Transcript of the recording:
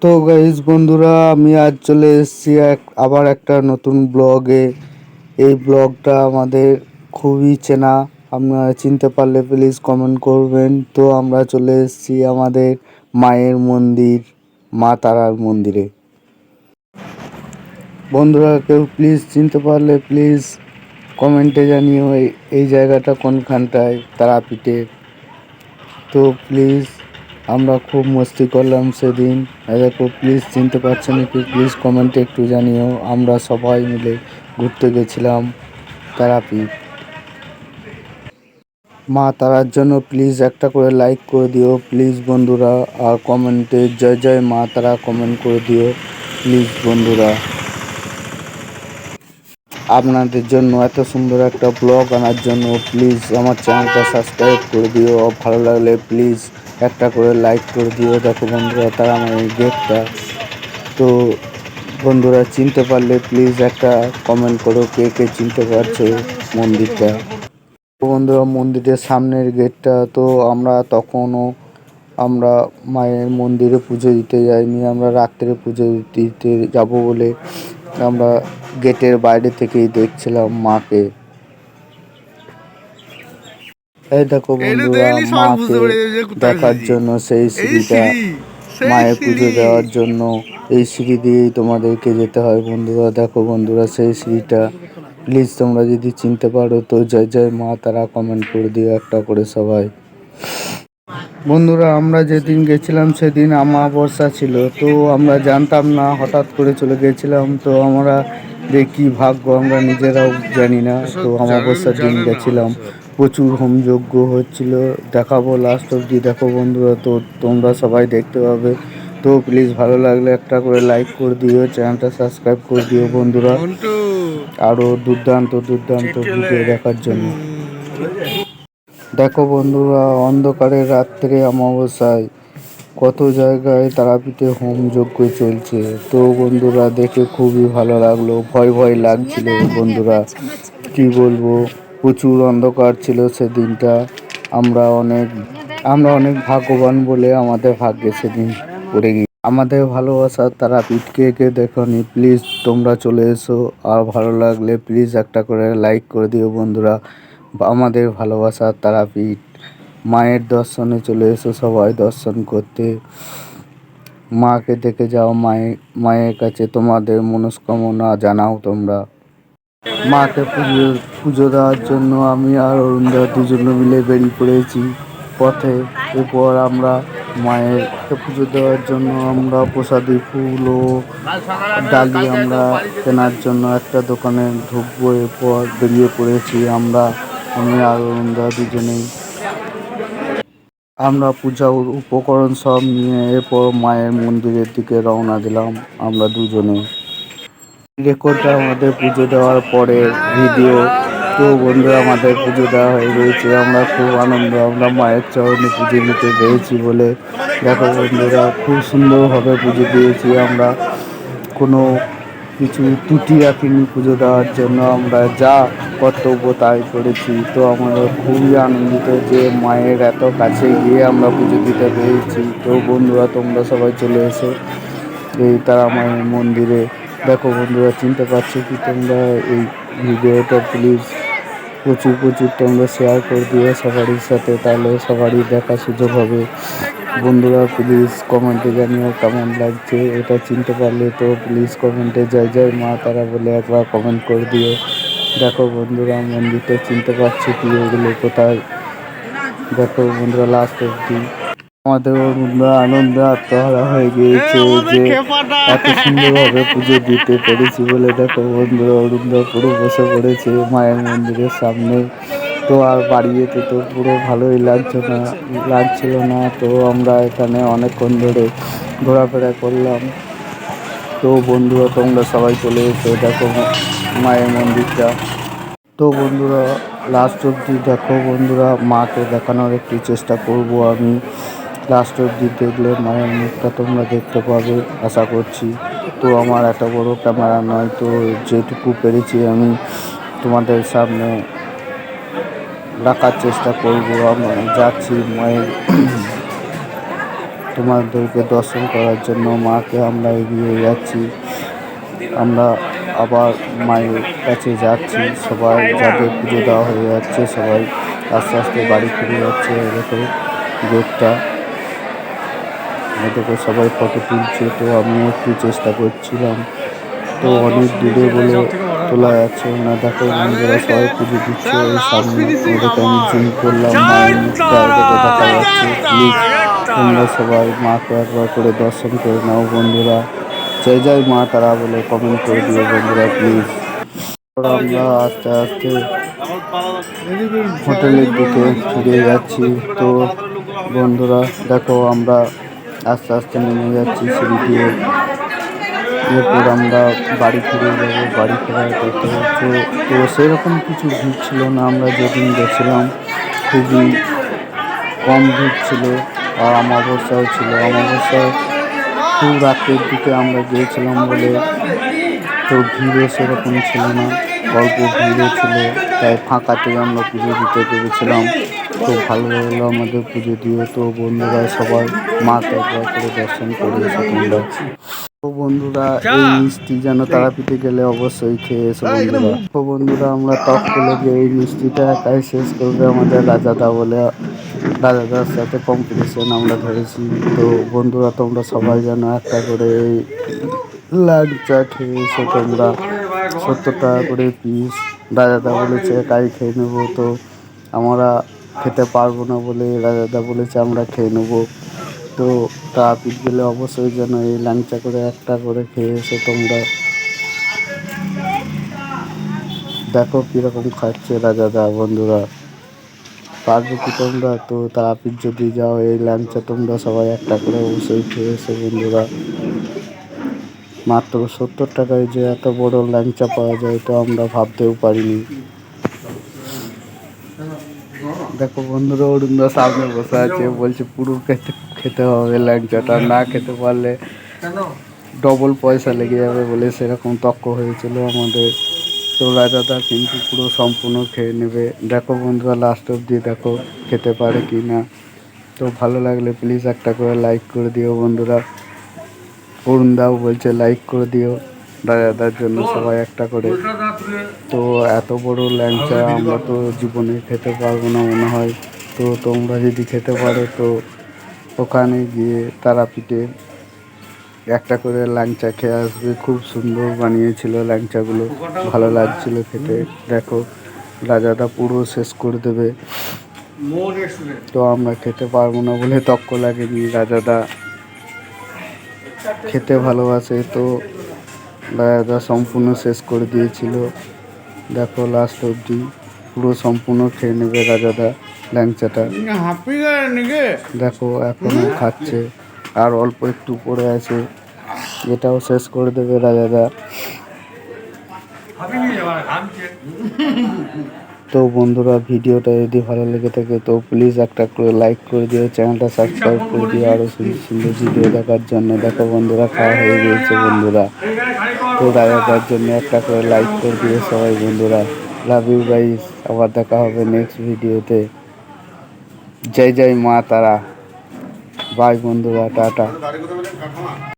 তো গাইস বন্ধুরা, আমি আজ চলে এসেছি আবার একটা নতুন ব্লগে। এই ব্লগটা আমাদের খুবই চেনা, আপনারা চিনতে পারলে প্লিজ কমেন্ট করবেন। তো আমরা চলে এসেছি আমাদের মায়ের মন্দির, মা তারার মন্দিরে। বন্ধুরা কেউ প্লিজ চিনতে পারলে প্লিজ কমেন্টে জানিও এই জায়গাটা কোনখানটায় তারাপীঠে। তো প্লিজ, আমরা খুব মস্তি করলাম সেদিন। দেখো প্লিজ চিনতে পারছো নাকি প্লিজ কমেন্টে একটু জানিও। আমরা সবাই মিলে ঘুরতে গেছিলাম তারাপীঠ। মা তারার জন্য প্লিজ একটা করে লাইক করে দিও প্লিজ বন্ধুরা, আর কমেন্টে জয় জয় মা তারা কমেন্ট করে দিও প্লিজ বন্ধুরা। আপনাদের জন্য এত সুন্দর একটা ব্লগ আনার জন্য প্লিজ আমার চ্যানেলটা সাবস্ক্রাইব করে দিও, ভালো লাগলে প্লিজ একটা করে লাইক করে দিও। দেখো বন্ধুরা, তারা আমার এই গেটটা। তো বন্ধুরা চিনতে পারলে প্লিজ একটা কমেন্ট করো কে কে চিনতে পারছো মন্দিরটা। তো বন্ধুরা, মন্দিরের সামনের গেটটা। তো আমরা মায়ের মন্দিরে পুজো দিতে যাইনি, আমরা রাত্রে পুজো দিতে যাব বলে আমরা গেটের বাইরে থেকেই দেখছিলাম মাকে। এই দেখো বন্ধুরা, মাকে দেখার জন্য সেই সিঁড়িটা, মায়ের পুজো দেওয়ার জন্য এই সিঁড়ি দিয়েই তোমাদেরকে যেতে হয় বন্ধুরা। দেখো বন্ধুরা সেই সিঁড়িটা, প্লিজ তোমরা যদি চিনতে পারো তো জয় জয় মা তারা কমেন্ট করে দিও একটা করে সবাই। বন্ধুরা আমরা যেদিন গেছিলাম সেদিন আমাবস্যা ছিল, তো আমরা জানতাম না, হঠাৎ করে চলে গেছিলাম। তো আমরা দেখি ভাগ্য আমরা নিজেরাও জানি না। তো আমাবস্যার দিন গেছিলাম, প্রচুর হোমযজ্ঞ হচ্ছিল, দেখাবো লাস্ট অবধি। দেখো বন্ধুরা, তো তোমরা সবাই দেখতে পাবে। তো প্লিজ ভালো লাগলে একটা করে লাইক করে দিও, চ্যানেলটা সাবস্ক্রাইব করে দিও বন্ধুরা, আরও দুর্দান্ত দুর্দান্ত ভিডিও দেখার জন্য। দেখো বন্ধুরা, অন্ধকারের রাত্রে অমাবস্যায় কত জায়গায় তারাপীঠে হোমযজ্ঞ চলছে। তো বন্ধুরা দেখে খুবই ভালো লাগলো, ভয় ভয় লাগছিল বন্ধুরা, কি বলবো, প্রচুর অন্ধকার ছিল সেদিনটা। আমরা অনেক ভাগ্যবান বলে আমাদের ভাগ্যে সেদিন পড়ে গিয়ে আমাদের ভালোবাসার তারাপীঠ কে কে দেখোনি প্লিজ তোমরা চলে এসো, আর ভালো লাগলে প্লিজ একটা করে লাইক করে দিও বন্ধুরা। আমাদের ভালোবাসার তারাপীঠ মায়ের দর্শনে চলে এসো, সবাই দর্শন করতে, মাকে দেখে যাও, মায়ের কাছে তোমাদের মনস্কামনা জানাও তোমরা। মাকে পুজো দেওয়ার জন্য আমি আর অরুণদা দুজনে মিলে বেরিয়ে পড়েছি পথে। এরপর আমরা মায়েরকে পুজো দেওয়ার জন্য আমরা প্রসাদী ফুল ও ডালি আমরা কেনার জন্য একটা দোকানে ঢুকবো। এরপর বেরিয়ে পড়েছি আমি আর অরুণদা দুজনেই। আমরা পূজার উপকরণ সব নিয়ে এরপর মায়ের মন্দিরের দিকে রওনা দিলাম আমরা দুজনে। রেকর্ডটা আমাদের পুজো দেওয়ার পরে ভিডিও। তো বন্ধুরা আমাদের পুজো দেওয়া হয়ে গিয়েছে, আমরা খুব আনন্দ, আমরা মায়ের চরণে পুজো দিতে পেরেছি বলে। দেখো বন্ধুরা, খুব সুন্দরভাবে পুজো দিয়েছি আমরা, কোনো কিছু ত্রুটি রাখিনি পুজো দেওয়ার জন্য, আমরা যা কর্তব্য তাই করেছি। তো আমরা খুবই আনন্দিত যে মায়ের এত কাছে গিয়ে আমরা পুজো দিতে পেরেছি। তো বন্ধুরা তোমরা সবাই চলে এসো এই তারা মায়ের মন্দিরে। দেখো বন্ধুরা, চিনতে পারছো কি তোমরা এই ভিডিওটা প্লিজ প্রচুর প্রচুর তোমরা শেয়ার করে দিও সবারই সাথে, তাহলে সবারই দেখার সুযোগ হবে। বন্ধুরা প্লিজ কমেন্টে জানিও কেমন লাগছে, এটা চিনতে পারলে তো প্লিজ কমেন্টে জয় জয় মা তারা বলে একবার কমেন্ট করে দিও। দেখো বন্ধুরা মন্দিরটা চিনতে পারছো কি, ওগুলো কোথায়। দেখো বন্ধুরা লাস্ট অব্দি আমাদের আনন্দে আত্মহারা হয়ে গিয়েছে যে এত সুন্দরভাবে পুজো দিতে পেরেছি বলে। দেখো বন্ধুরা অরুণদা পুরো বসে পড়েছে মায়ের মন্দিরের সামনে। তো আর বাড়ি যেতে তো পুরো ভালোই লাগছিল না। তো আমরা এখানে অনেকক্ষণ ধরে ঘোরাফেরা করলাম। তো বন্ধুরা তোমরা সবাই চলে এসো, দেখো মায়ের মন্দিরটা। তো বন্ধুরা লাস্ট অবধি দেখো বন্ধুরা, মাকে দেখানোর একটু চেষ্টা করব আমি। লাস্ট অবধি দেখলে মায়ের মুখটা তোমরা দেখতে পাবে আশা করছি। তো আমার এত বড় ক্যামেরা নয়, তো যেটুকু পেরেছি আমি তোমাদের সামনে রাখার চেষ্টা করব। আমরা যাচ্ছি তোমাদেরকে দর্শন করার জন্য মাকে আমরা এগিয়ে যাচ্ছি। আমরা আবার মায়ের কাছে যাচ্ছি। সবাই যাদের পুজো দেওয়া হয়ে যাচ্ছে সবাই আস্তে আস্তে বাড়ি ফিরে যাচ্ছে। এরকম গেটটা এদিকে সবাই ফটো তুলছে, তো আমিও একটু চেষ্টা করছিলাম, তো অনেক দূরে বলে তোলা যাচ্ছে না। দেখো বন্ধুরা সবাই পুজো দিচ্ছে এই সামনে। এদিকে আমি জুম করলাম, মায়ের মুখটা এদিকে দেখা যাচ্ছে। প্লিজ তোমরা সবাই মাকে একবার করে দর্শন করে নাও বন্ধুরা। জয় জয় মা তারা বলে কমেন্ট করে দিও বন্ধুরা প্লিজ। আমরা আস্তে আস্তে হোটেলের দিকে ফিরে যাচ্ছি। তো বন্ধুরা দেখো আমরা আস্তে আস্তে নেমে যাচ্ছি সিঁড়ি দিয়ে। এরপর আমরা বাড়ি ফিরে যাবো। বাড়ি ফেরার পথে তো সেরকম কিছু ভিড় ছিল না। আমরা যেদিন গেছিলাম খুবই কম ভিড় ছিল, আর অমাবস্যাও ছিল। অমাবস্যায় খুব রাতের দিকে আমরা গিয়েছিলাম বলে তো ভিড়ও সেরকম ছিল না, অল্প ভিড়ও ছিল, তাই ফাঁকাতেই আমরা পুজো দিতে পেরেছিলাম। তো ভালো লাগলো আমাদের পুজো দিয়ে। তো বন্ধুরা সবাই মাকে একবার করে দর্শন করে এসো তোমরা। তো বন্ধুরা এই মিষ্টি যেন তারাপীঠে গেলে অবশ্যই খেয়ে এসো বন্ধুরা। তো বন্ধুরা আমরা তক করলে যে এই মিষ্টিটা একাই শেষ করবে আমাদের রাজাদা বলে, রাজাদার সাথে কম্পিটিশন আমরা ধরেছি। তো বন্ধুরা তোমরা সবাই যেন একটা করে এই লাঞ্চা খেয়ে এসো তোমরা। 70 টাকা করে পিস। রাজাদা বলেছে একাই খেয়ে নেবো, তো আমরা খেতে পারবো না বলে রাজাদা বলেছে আমরা খেয়ে নেবো। তো তারাপীঠ গেলে অবশ্যই যেন এই ল্যাংচা করে একটা করে খেয়ে এসো তোমরা। দেখো কীরকম খাচ্ছে রাজাদা। বন্ধুরা পারবে কি তোমরা? তো তারাপীঠ যদি যাও এই ল্যাংচা তোমরা সবাই একটা করে অবশ্যই খেয়ে এসো বন্ধুরা। মাত্র 70 টাকায় যে এত বড় ল্যাংচা পাওয়া যায় তো আমরা ভাবতেও পারিনি। দেখো বন্ধুরা অরুণদা সামনে বসে আছে, বলছে পুরো খেতে হবে ল্যাংচাটা, না খেতে পারলে ডবল পয়সা লেগে যাবে বলে সেরকম তক্ক হয়েছিল আমাদের। তো রাজাদা কিন্তু পুরো সম্পূর্ণ খেয়ে নেবে। দেখো বন্ধুরা লাস্ট অবধি দেখো খেতে পারে কি না। তো ভালো লাগলে প্লিজ একটা করে লাইক করে দিও বন্ধুরা। অরুণদাও বলছে লাইক করে দিও রাজাদার জন্য সবাই একটা করে। তো এত বড় ল্যাংচা আমরা তো জীবনে খেতে পারবো না মনে হয়। তো তোমরা যদি খেতে পারো তো ওখানে গিয়ে তারাপীঠে একটা করে ল্যাংচা খেয়ে আসবে। খুব সুন্দর বানিয়েছিল ল্যাংচাগুলো, ভালো লাগছিল খেতে। দেখো রাজাদা পুরো শেষ করে দেবে, তো আমরা খেতে পারবো না বলে তক্ক লাগেনি। রাজাদা খেতে ভালোবাসে, তো রাজাদা সম্পূর্ণ শেষ করে দিয়েছিল। দেখো লাস্ট অবধি পুরো সম্পূর্ণ খেয়ে নেবে রাজাদা ল্যাংচাটা। দেখো এখনো খাচ্ছে, আর অল্প একটু পড়ে আছে, এটাও শেষ করে দেবে রাজাদা। তো বন্ধুরা ভিডিওটা যদি ভালো লেগে থাকে তো প্লিজ একটা করে লাইক করে দিও, চ্যানেলটা সাবস্ক্রাইব করে দিও আরও সুন্দর সুন্দর ভিডিও দেখার জন্য। দেখো বন্ধুরা খাওয়া হয়ে গিয়েছে বন্ধুরা। তো রাজাদার জন্য একটা করে লাইক করে দিও সবাই বন্ধুরা। লাভ ইউ গাইস, আবার দেখা হবে নেক্সট ভিডিওতে। জয় জয় মা তারা। বাই বন্ধুরা, টাটা।